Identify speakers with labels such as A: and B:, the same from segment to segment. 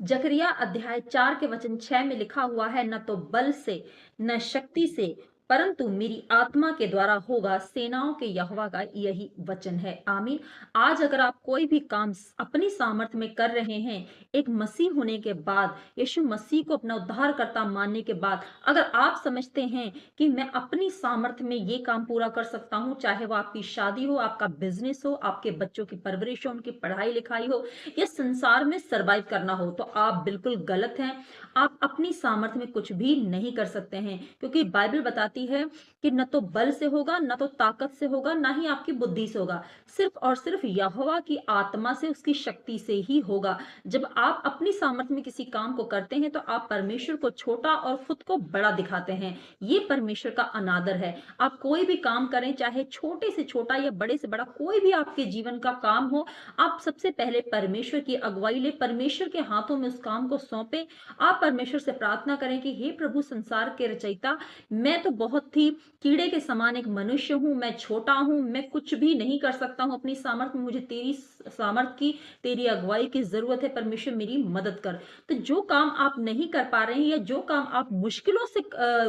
A: जकरिया अध्याय 4 के वचन 6 में लिखा हुआ है, न तो बल से न शक्ति से परंतु मेरी आत्मा के द्वारा होगा, सेनाओं के यहोवा का यही वचन है। आमीन। आज अगर आप कोई भी काम अपनी सामर्थ्य में कर रहे हैं, एक मसीह होने के बाद, यीशु मसीह को अपना उद्धारकर्ता मानने के बाद, अगर आप समझते हैं कि मैं अपनी सामर्थ्य में ये काम पूरा कर सकता हूं, चाहे वो आपकी शादी हो, आपका बिजनेस हो, आपके बच्चों की परवरिश हो, उनकी पढ़ाई लिखाई हो, या संसार में सरवाइव करना हो, तो आप बिल्कुल गलत हैं। आप अपनी सामर्थ्य में कुछ भी नहीं कर सकते हैं, क्योंकि बाइबल बताती है कि न तो बल से होगा, न तो ताकत से होगा, ना ही आपकी बुद्धि से होगा, सिर्फ और सिर्फ यहोवा की आत्मा से, उसकी शक्ति से ही होगा। जब आप अपनी सामर्थ्य में किसी काम को करते हैं, तो आप परमेश्वर को छोटा और खुद को बड़ा दिखाते हैं। ये परमेश्वर का अनादर है। आप कोई भी काम करें, चाहे छोटे से छोटा या बड़े से बड़ा कोई भी आपके जीवन का काम हो, आप सबसे पहले परमेश्वर की अगुवाई ले, परमेश्वर के हाथों में उस काम को सौंपे। आप परमेश्वर से प्रार्थना करें कि हे प्रभु संसार के रचयिता, मैं तो बहुत ही कीड़े के समान एक मनुष्य हूं, मैं छोटा हूं, मैं कुछ भी नहीं कर सकता हूं अपनी सामर्थ्य में, मुझे तेरी सामर्थ्य की, तेरी अगुवाई की जरूरत है। परमेश्वर मेरी मदद कर। तो जो काम आप नहीं कर पा रहे हैं, या जो काम आप मुश्किलों से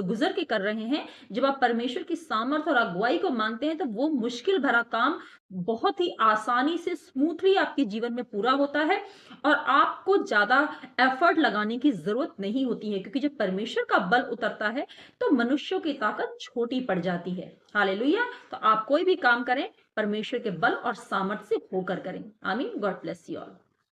A: गुजर के कर रहे हैं, जब आप परमेश्वर की सामर्थ्य और अगुवाई को मांगते हैं, तो वो मुश्किल भरा काम बहुत ही आसानी से, स्मूथली आपके जीवन में पूरा होता है, और आपको ज्यादा एफर्ट लगाने की जरूरत नहीं होती है, क्योंकि जब परमेश्वर का बल उतरता है, तो मनुष्यों की ताकत छोटी पड़ जाती है। हालेलुया। तो आप कोई भी काम करें, परमेश्वर के बल और सामर्थ्य से होकर करें। आमीन। God bless you all.